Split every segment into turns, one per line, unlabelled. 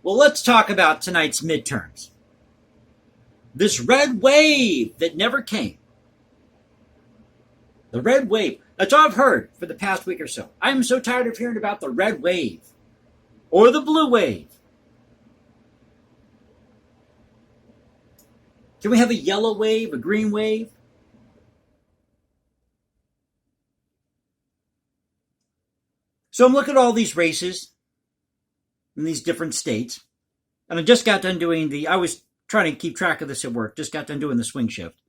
Well, let's talk about tonight's midterms. This red wave that never came. The red wave. That's all I've heard for the past week or so. I am so tired of hearing about the red wave or the blue wave. Can we have a yellow wave, a green wave? So I'm looking at all these races in these different states. And I just got done I was trying to keep track of this at work, just got done doing the swing shift.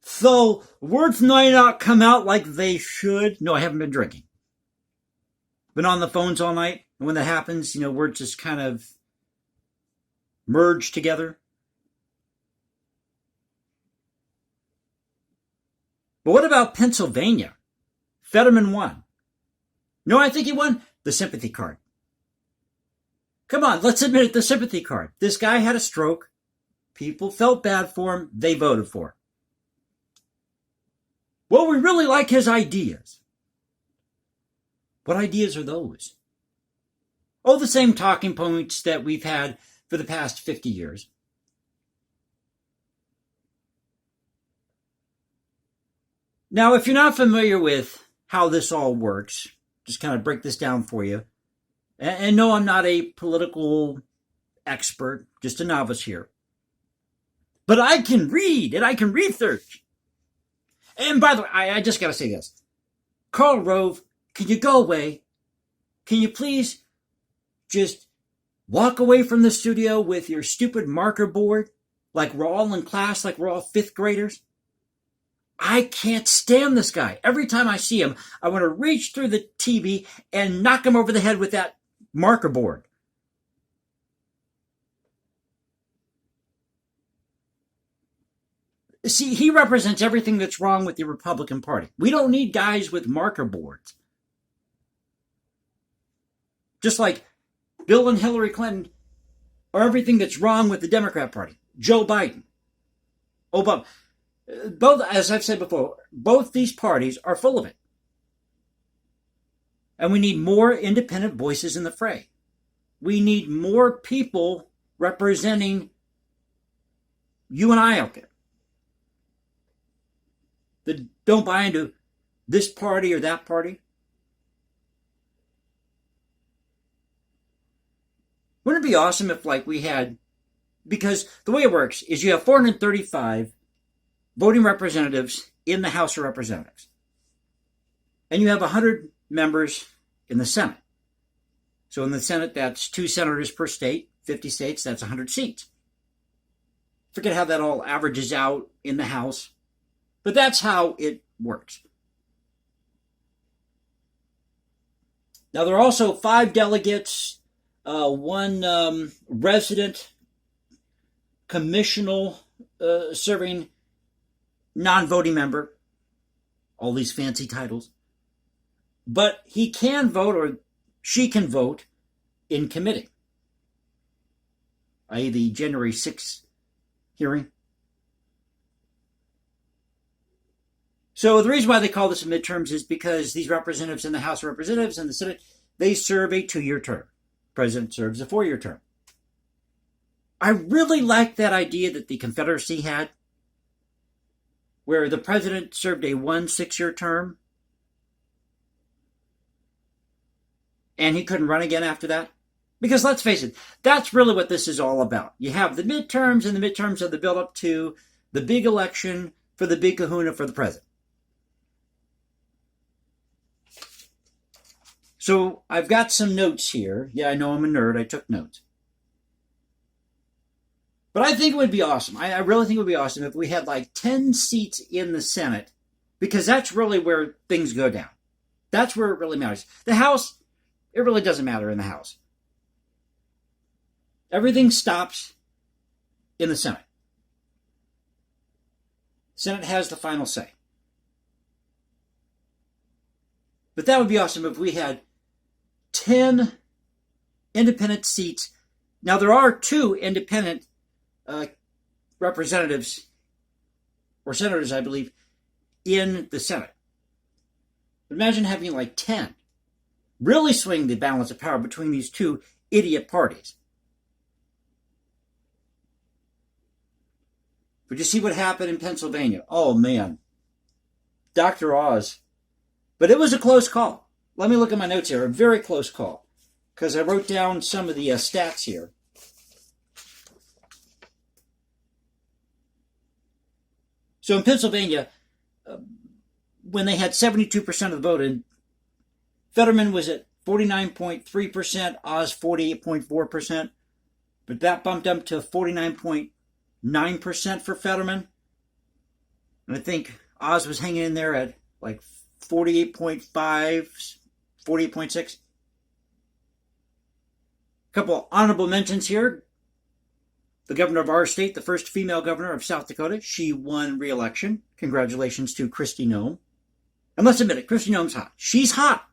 So words might not come out like they should. No, I haven't been drinking. Been on the phones all night. And when that happens, words just kind of merge together. But what about Pennsylvania? Fetterman won. No, I think he won the sympathy card. Come on, let's admit it, the sympathy card. This guy had a stroke. People felt bad for him. They voted for him. Well, we really like his ideas. What ideas are those? Oh, the same talking points that we've had for the past 50 years. Now, if you're not familiar with how this all works, just kind of break this down for you. And no, I'm not a political expert, just a novice here. But I can read and I can research. And by the way, I just got to say this. Karl Rove, can you go away? Can you please just walk away from the studio with your stupid marker board like we're all in class, like we're all fifth graders? I can't stand this guy. Every time I see him, I want to reach through the TV and knock him over the head with that marker board. See, he represents everything that's wrong with the Republican Party. We don't need guys with marker boards. Just like Bill and Hillary Clinton are everything that's wrong with the Democrat Party. Joe Biden, Obama. Both, as I've said before, both these parties are full of it. And we need more independent voices in the fray. We need more people representing you and I out there that don't buy into this party or that party. Wouldn't it be awesome if we had, because the way it works is you have 435 voting representatives in the House of Representatives. And you have 100 members in the Senate. So in the Senate, that's 2 senators per state, 50 states, that's 100 seats. Forget how that all averages out in the House, but that's how it works. Now, there are also 5 delegates, 1 resident commissional serving non-voting member, all these fancy titles. But he can vote, or she can vote, in committee, i.e. the January 6th hearing. So the reason why they call this midterms is because these representatives in the House of Representatives and the Senate, they serve a 2-year term. The president serves a 4-year term. I really like that idea that the Confederacy had, where the president served a 6-year term, and he couldn't run again after that. Because let's face it, that's really what this is all about. You have the midterms, and the midterms are the build-up to the big election for the big kahuna for the president. So I've got some notes here. Yeah, I know I'm a nerd. I took notes. But I think it would be awesome. I really think it would be awesome if we had 10 seats in the Senate, because that's really where things go down. That's where it really matters. The House, it really doesn't matter in the House. Everything stops in the Senate. The Senate has the final say. But that would be awesome if we had 10 independent seats. Now, there are 2 independent representatives or senators, I believe, in the Senate. But imagine having 10. Really swing the balance of power between these 2 idiot parties. But you see what happened in Pennsylvania? Oh, man. Dr. Oz. But it was a close call. Let me look at my notes here. A very close call. Because I wrote down some of the stats here. So in Pennsylvania, when they had 72% of the vote, and Fetterman was at 49.3%, Oz 48.4%, but that bumped up to 49.9% for Fetterman. And I think Oz was hanging in there at like 48.5, 48.6. A couple honorable mentions here. The governor of our state, the first female governor of South Dakota, she won re-election. Congratulations to Kristi Noem. And let's admit it, Kristi Noem's hot. She's hot.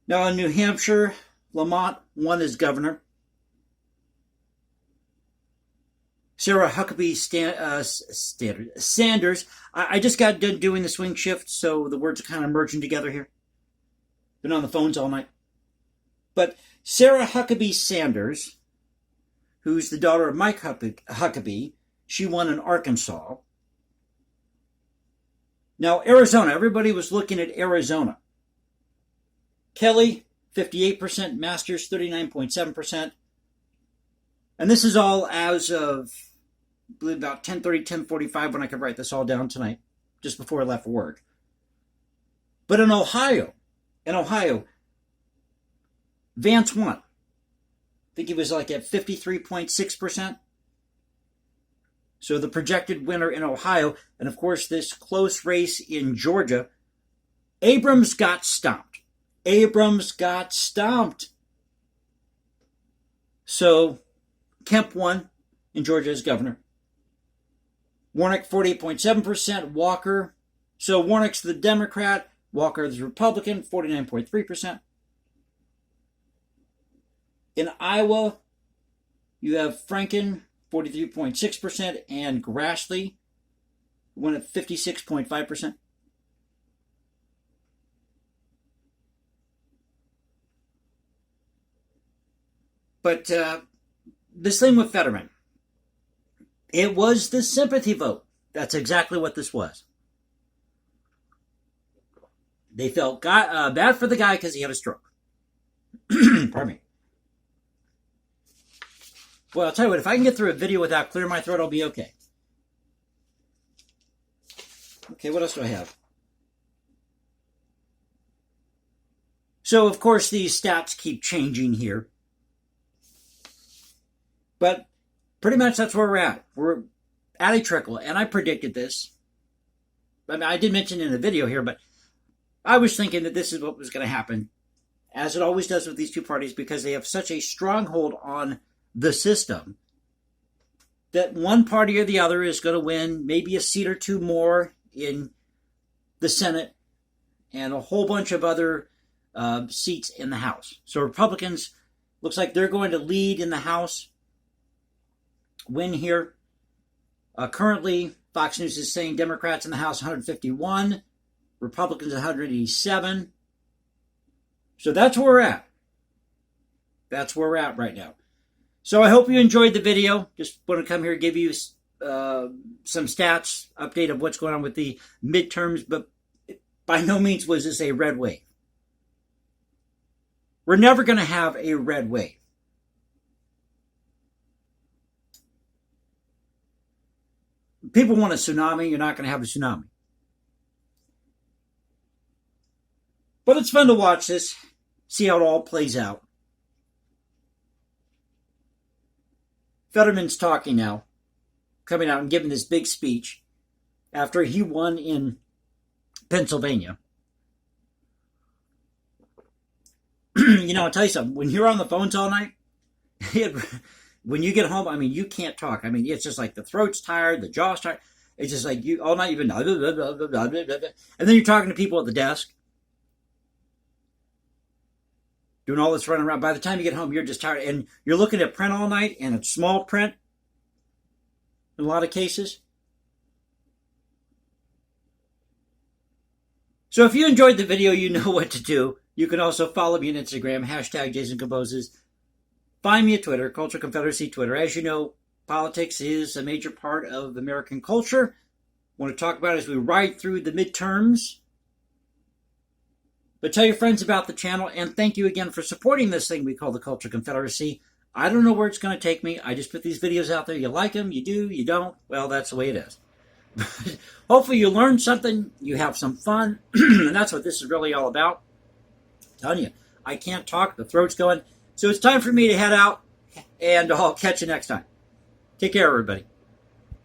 Now in New Hampshire, Lamont won as governor. Sarah Huckabee Sanders. I just got done doing the swing shift, so the words are kind of merging together here. Been on the phones all night. But Sarah Huckabee Sanders, who's the daughter of Mike Huckabee, she won in Arkansas. Now, Arizona, everybody was looking at Arizona. Kelly, 58%, Masters, 39.7%. And this is all as of, I believe, about 10:30, 10:45 when I could write this all down tonight, just before I left for work. But in Ohio, Vance won. I think he was like at 53.6%. So the projected winner in Ohio, and of course this close race in Georgia, Abrams got stomped. So Kemp won in Georgia as governor. Warnock 48.7%, Walker. So Warnock's the Democrat, Walker is Republican, 49.3%. In Iowa, you have Franken, 43.6%, and Grassley won at 56.5%. But this thing with Fetterman, it was the sympathy vote. That's exactly what this was. They felt bad for the guy because he had a stroke. Pardon me. Well, I'll tell you what, if I can get through a video without clearing my throat, I'll be okay. Okay, what else do I have? So, of course, these stats keep changing here. But pretty much that's where we're at. We're at a trickle, and I predicted this. I mean, I did mention in the video here, but I was thinking that this is what was going to happen, as it always does with these two parties, because they have such a stronghold on the system that one party or the other is going to win maybe a seat or two more in the Senate and a whole bunch of other seats in the House. So Republicans, looks like they're going to lead in the House, win here. Currently, Fox News is saying Democrats in the House 151, Republicans 187. So that's where we're at. That's where we're at right now. So I hope you enjoyed the video. Just want to come here and give you some stats, update of what's going on with the midterms, but by no means was this a red wave. We're never going to have a red wave. People want a tsunami. You're not going to have a tsunami. But it's fun to watch this, see how it all plays out. Fetterman's talking now, coming out and giving this big speech after he won in Pennsylvania. You know, I'll tell you something. When you're on the phones all night, when you get home, I mean, you can't talk. I mean, it's just like the throat's tired, the jaw's tired. It's just like you all night you've been blah, blah, blah, blah, blah, blah, blah, blah. And then you're talking to people at the desk, doing all this running around. By the time you get home, you're just tired. And you're looking at print all night, and it's small print in a lot of cases. So if you enjoyed the video, you know what to do. You can also follow me on Instagram, hashtag Jason Composes. Find me at Twitter, Culture Confederacy Twitter. As you know, politics is a major part of American culture. I want to talk about it as we ride through the midterms. But tell your friends about the channel, and thank you again for supporting this thing we call the Culture Confederacy. I don't know where it's going to take me. I just put these videos out there. You like them, you do, you don't. Well, that's the way it is. Hopefully you learn something, you have some fun, and that's what this is really all about. I'm telling you, I can't talk, the throat's going. So it's time for me to head out, and I'll catch you next time. Take care, everybody.